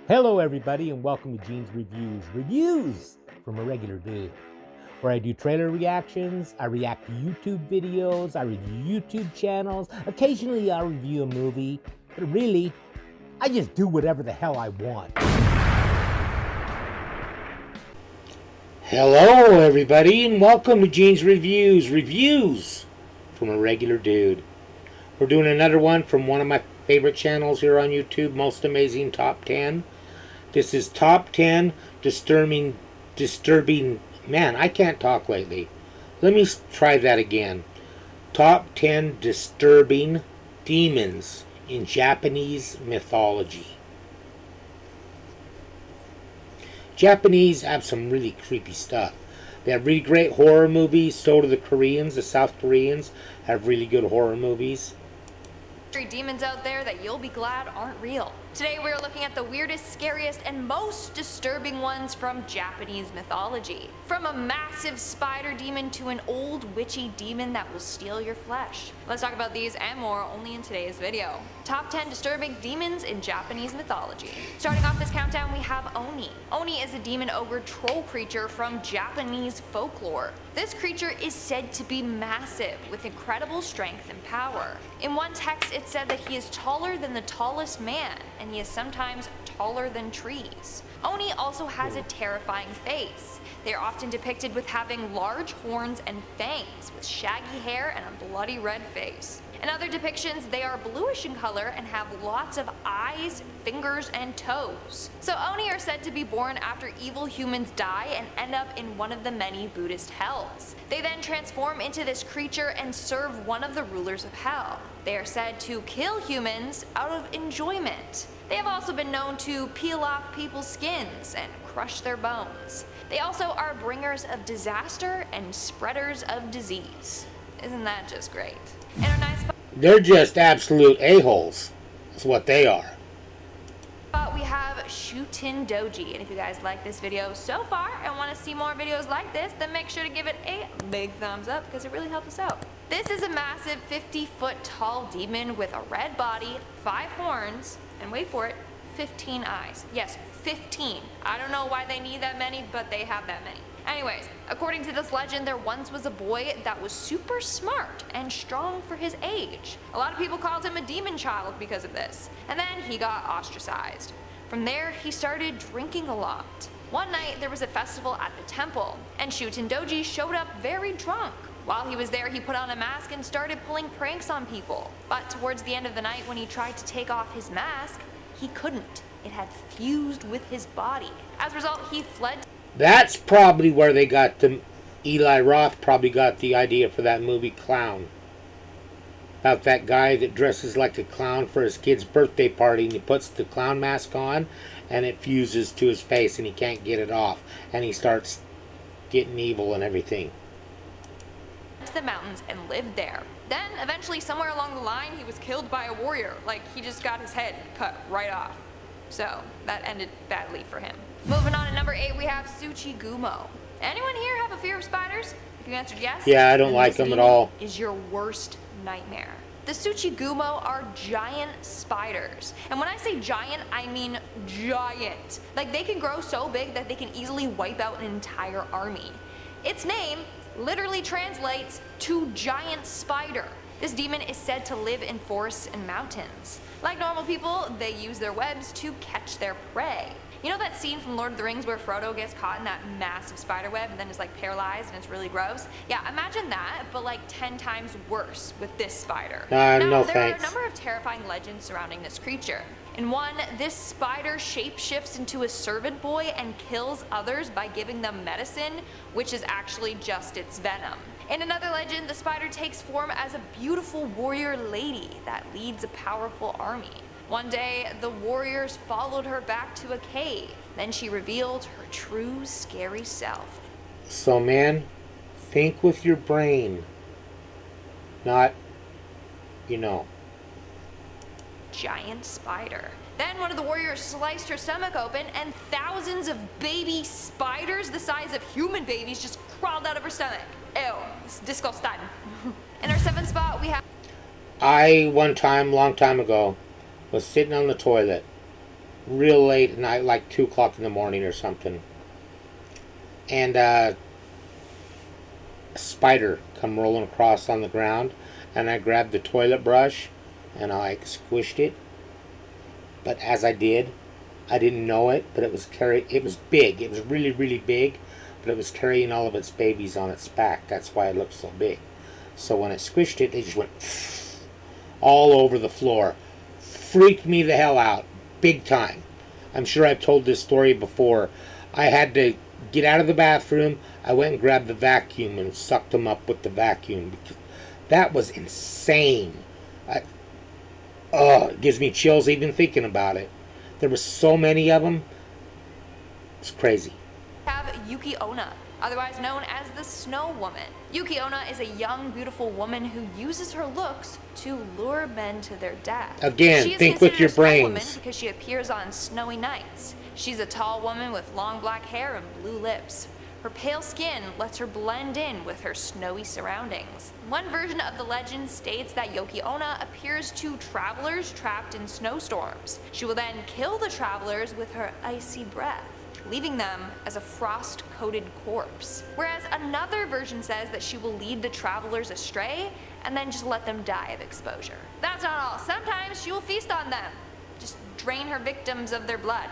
Hello everybody and welcome to Gene's Reviews from a regular dude, where I do trailer reactions, I react to YouTube videos, I review YouTube channels, occasionally I'll review a movie, but really, I just do whatever the hell I want. Hello everybody and welcome to Gene's Reviews from a regular dude. We're doing another one from one of my favorite channels here on YouTube, Most Amazing Top 10. This is Top 10 Disturbing, man, I can't talk lately. Let me try that again. Top 10 Disturbing Demons in Japanese Mythology. Japanese have some really creepy stuff. They have really great horror movies. So do the Koreans. The South Koreans have really good horror movies. Demons out there that you'll be glad aren't real. Today we're looking at the weirdest, scariest, and most disturbing ones from Japanese mythology. From a massive spider demon to an old witchy demon that will steal your flesh. Let's talk about these and more only in today's video. Top 10 disturbing demons in Japanese mythology. Starting off this countdown we have Oni. Oni is a demon ogre troll creature from Japanese folklore. This creature is said to be massive with incredible strength and power. In one text it said that he is taller than the tallest man, and he is sometimes taller than trees. Oni also has a terrifying face. They are often depicted with having large horns and fangs, with shaggy hair and a bloody red face. In other depictions, they are bluish in color and have lots of eyes, fingers, and toes. So Oni are said to be born after evil humans die and end up in one of the many Buddhist hells. They then transform into this creature and serve one of the rulers of hell. They are said to kill humans out of enjoyment. They have also been known to peel off people's skins and crush their bones. They also are bringers of disaster and spreaders of disease. Isn't that just great? In our ninth spot, They're just absolute a-holes. That's what they are. we have ShutenDoji, and if you guys like this video so far and want to see more videos like this, then make sure to give it a big thumbs up because it really helps us out. This is a massive 50-foot tall demon with a red body, 5 horns, and wait for it, 15 eyes. Yes, 15. I don't know why they need that many, but they have that many. Anyways, according to this legend, there once was a boy that was super smart and strong for his age. A lot of people called him a demon child because of this, and then he got ostracized. From there, he started drinking a lot. One night, there was a festival at the temple, and ShutenDoji showed up very drunk. While he was there, he put on a mask and started pulling pranks on people. But towards the end of the night, when he tried to take off his mask, he couldn't. It had fused with his body. As a result, he fled. That's probably where they got the Eli Roth probably got the idea for that movie Clown. About that guy that dresses like a clown for his kid's birthday party, and he puts the clown mask on and it fuses to his face and he can't get it off, and he starts getting evil and everything. To the mountains and lived there. Then eventually somewhere along the line he was killed by a warrior. Like, he just got his head cut right off. So that ended badly for him. Moving on to number 8 we have TsuchiGumo. Anyone here have a fear of spiders? If you answered yes, yeah, I don't like them at all. Is your worst nightmare. The TsuchiGumo are giant spiders. And when I say giant, I mean giant. Like, they can grow so big that they can easily wipe out an entire army. Its name literally translates to giant spider. This demon is said to live in forests and mountains. Like normal people, they use their webs to catch their prey. You know that scene from Lord of the Rings where Frodo gets caught in that massive spider web and then is like paralyzed and it's really gross? Yeah, imagine that, but like 10 times worse with this spider. Now, no there thanks. are a number of terrifying legends surrounding this creature. In one, this spider shapeshifts into a servant boy and kills others by giving them medicine, which is actually just its venom. In another legend, the spider takes form as a beautiful warrior lady that leads a powerful army. One day, the warriors followed her back to a cave. Then she revealed her true scary self. So man, think with your brain. Not, you know. Giant spider. Then one of the warriors sliced her stomach open and thousands of baby spiders the size of human babies just crawled out of her stomach. Ew, it's disgusting. In our 7th spot we have... I, one time, long time ago, was sitting on the toilet real late at night, like 2 o'clock in the morning or something. And a spider come rolling across on the ground, and I grabbed the toilet brush and I squished it. But as I did, I didn't know it, but it was big. It was really, really big, but it was carrying all of its babies on its back. That's why it looked so big. So when I squished it, they just went all over the floor. Freaked me the hell out, big time. I'm sure I've told this story before. I had to get out of the bathroom. I went and grabbed the vacuum and sucked them up with the vacuum. Because that was insane. It gives me chills even thinking about it. There were so many of them. It's crazy. We have YukiOna, otherwise known as the Snow Woman. YukiOna is a young, beautiful woman who uses her looks to lure men to their death. Again, think with your brains. Woman because she appears on snowy nights. She's a tall woman with long black hair and blue lips. Her pale skin lets her blend in with her snowy surroundings. One version of the legend states that YukiOna appears to travelers trapped in snowstorms. She will then kill the travelers with her icy breath, leaving them as a frost-coated corpse. Whereas another version says that she will lead the travelers astray and then just let them die of exposure. That's not all. Sometimes she will feast on them, just drain her victims of their blood.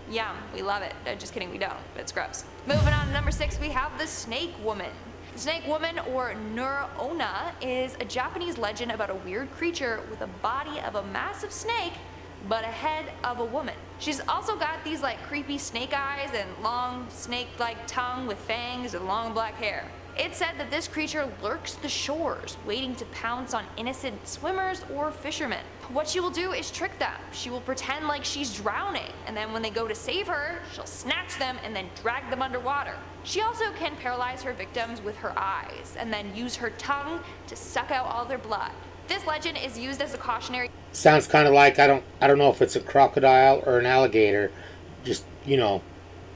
Yum, we love it. Just kidding, we don't. It's gross. Moving on to number 6, we have the Snake Woman. The Snake Woman, or YukiOna, is a Japanese legend about a weird creature with a body of a massive snake, but a head of a woman. She's also got these like creepy snake eyes and long snake-like tongue with fangs and long black hair. It's said that this creature lurks the shores, waiting to pounce on innocent swimmers or fishermen. What she will do is trick them. She will pretend like she's drowning, and then when they go to save her, she'll snatch them and then drag them underwater. She also can paralyze her victims with her eyes, and then use her tongue to suck out all their blood. This legend is used as a cautionary. Sounds kind of like, I don't know if it's a crocodile or an alligator, just,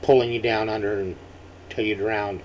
pulling you down under until you drown.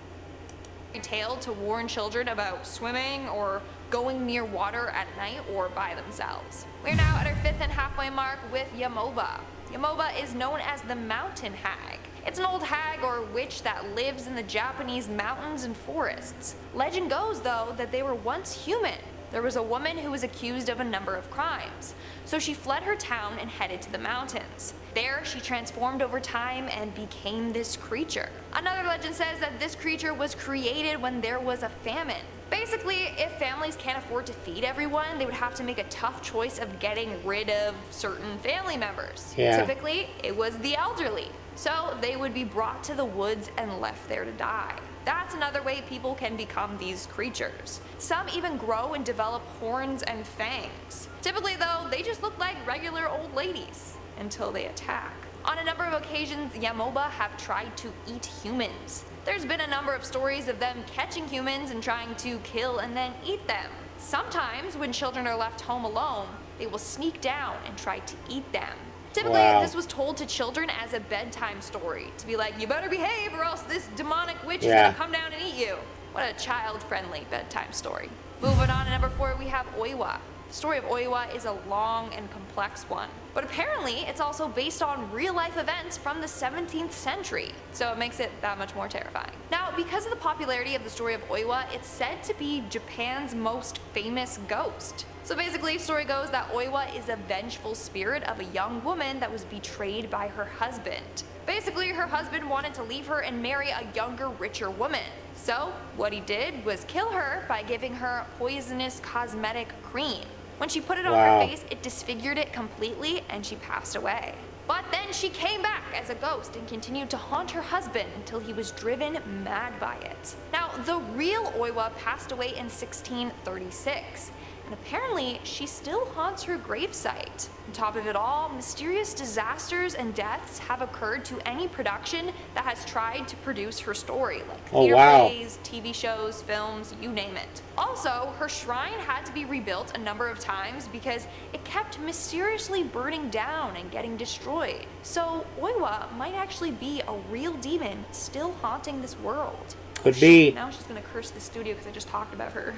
Tale to warn children about swimming or going near water at night or by themselves. We're now at our 5th and halfway mark with Yamoba. Yamoba is known as the mountain hag. It's an old hag or witch that lives in the Japanese mountains and forests. Legend goes, though, that they were once human. There was a woman who was accused of a number of crimes, so she fled her town and headed to the mountains. There, she transformed over time and became this creature. Another legend says that this creature was created when there was a famine. Basically, if families can't afford to feed everyone, they would have to make a tough choice of getting rid of certain family members. Yeah. Typically, it was the elderly, so they would be brought to the woods and left there to die. That's another way people can become these creatures. Some even grow and develop horns and fangs. Typically though, they just look like regular old ladies until they attack. On a number of occasions, Yamoba have tried to eat humans. There's been a number of stories of them catching humans and trying to kill and then eat them. Sometimes, when children are left home alone, they will sneak down and try to eat them. Typically, this was told to children as a bedtime story, to be like, you better behave or else this demonic witch is gonna come down and eat you. What a child-friendly bedtime story. Moving on to number 4, we have Oiwa. The story of Oiwa is a long and complex one, but apparently it's also based on real-life events from the 17th century, so it makes it that much more terrifying. Now, because of the popularity of the story of Oiwa, it's said to be Japan's most famous ghost. So basically, the story goes that Oiwa is a vengeful spirit of a young woman that was betrayed by her husband. Basically, her husband wanted to leave her and marry a younger, richer woman. So, what he did was kill her by giving her poisonous cosmetic cream. When she put it on her face, it disfigured it completely and she passed away. But then she came back as a ghost and continued to haunt her husband until he was driven mad by it. Now, the real Oiwa passed away in 1636. And apparently, she still haunts her gravesite. On top of it all, mysterious disasters and deaths have occurred to any production that has tried to produce her story, like theater plays, TV shows, films, you name it. Also, her shrine had to be rebuilt a number of times because it kept mysteriously burning down and getting destroyed. So, Oiwa might actually be a real demon still haunting this world. Could be. Now she's gonna curse the studio because I just talked about her.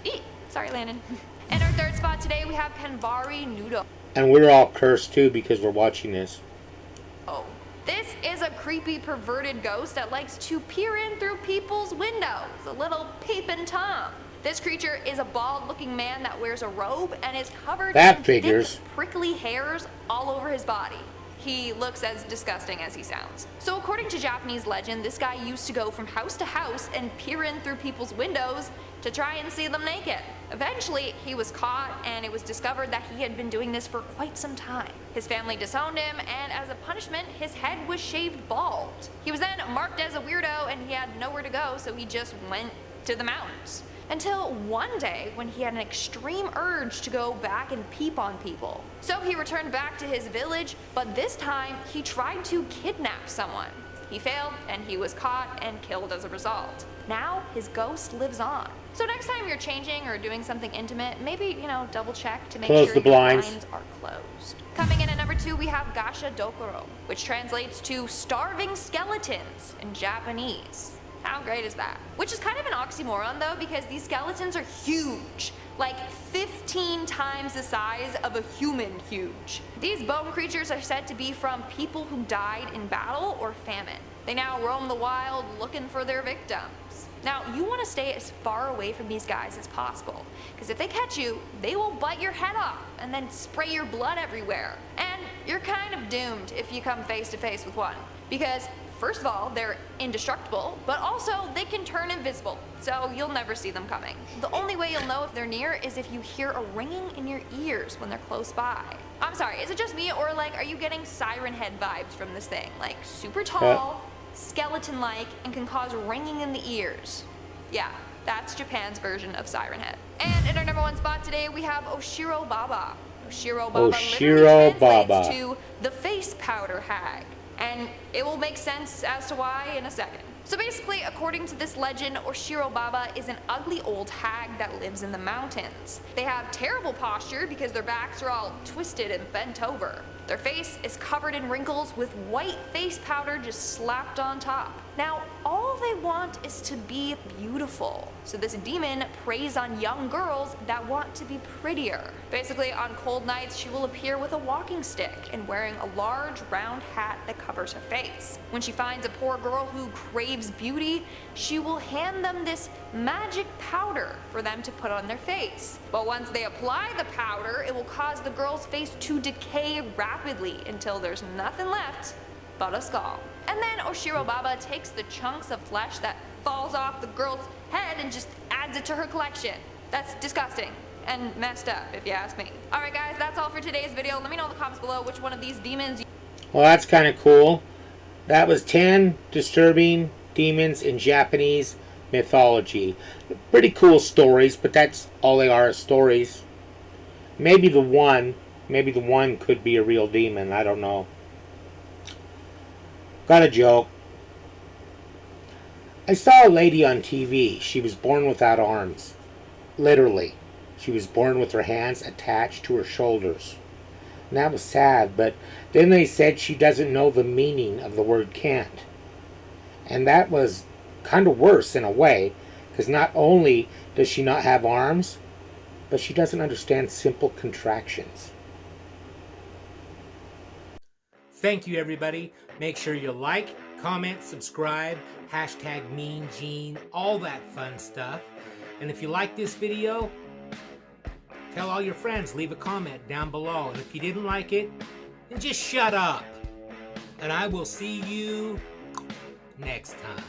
Eek. Sorry, Landon. In our 3rd spot today, we have Panvari Noodle. And we're all cursed too because we're watching this. This is a creepy, perverted ghost that likes to peer in through people's windows, a little peeping Tom. This creature is a bald-looking man that wears a robe and is covered in thick, prickly hairs all over his body. He looks as disgusting as he sounds. So according to Japanese legend, this guy used to go from house to house and peer in through people's windows to try and see them naked. Eventually, he was caught and it was discovered that he had been doing this for quite some time. His family disowned him, and as a punishment, his head was shaved bald. He was then marked as a weirdo and he had nowhere to go, so he just went to the mountains. Until one day when he had an extreme urge to go back and peep on people. So he returned back to his village, but this time he tried to kidnap someone. He failed and he was caught and killed as a result. Now his ghost lives on. So next time you're changing or doing something intimate, maybe, double check to make sure your blinds are closed. Coming in at number 2, we have Gasha Dokoro, which translates to starving skeletons in Japanese. How great is that? Which is kind of an oxymoron though, because these skeletons are huge. Like 15 times the size of a human huge. These bone creatures are said to be from people who died in battle or famine. They now roam the wild looking for their victims. Now, you want to stay as far away from these guys as possible, because if they catch you, they will bite your head off and then spray your blood everywhere. And you're kind of doomed if you come face to face with one, because first of all, they're indestructible, but also they can turn invisible, so you'll never see them coming. The only way you'll know if they're near is if you hear a ringing in your ears when they're close by. I'm sorry, is it just me, or are you getting Siren Head vibes from this thing? Like super tall, skeleton-like, and can cause ringing in the ears. Yeah, that's Japan's version of Siren Head. And in our number 1 spot today, we have Oshiro Baba. Oshiro Baba literally translates to the face powder hag. And it will make sense as to why in a second. So basically, according to this legend, Oshiro Baba is an ugly old hag that lives in the mountains. They have terrible posture because their backs are all twisted and bent over. Their face is covered in wrinkles with white face powder just slapped on top. Now, all they want is to be beautiful. So this demon preys on young girls that want to be prettier. Basically, on cold nights, she will appear with a walking stick and wearing a large round hat that covers her face. When she finds a poor girl who craves beauty, she will hand them this magic powder for them to put on their face. But once they apply the powder, it will cause the girl's face to decay rapidly until there's nothing left but a skull. And then Oshiro Baba takes the chunks of flesh that falls off the girl's head and just adds it to her collection. That's disgusting and messed up, if you ask me. Alright guys, that's all for today's video. Let me know in the comments below which one of these demons. Well, that's kind of cool. That was 10 disturbing demons in Japanese mythology. Pretty cool stories, but that's all they are, stories. Maybe the one could be a real demon, I don't know. Got a joke. I saw a lady on TV. She was born without arms. Literally. She was born with her hands attached to her shoulders. And that was sad, but then they said she doesn't know the meaning of the word can't. And that was kind of worse in a way, because not only does she not have arms, but she doesn't understand simple contractions. Thank you, everybody. Make sure you like, comment, subscribe, hashtag Mean Gene, all that fun stuff. And if you like this video, tell all your friends, leave a comment down below. And if you didn't like it, then just shut up. And I will see you next time.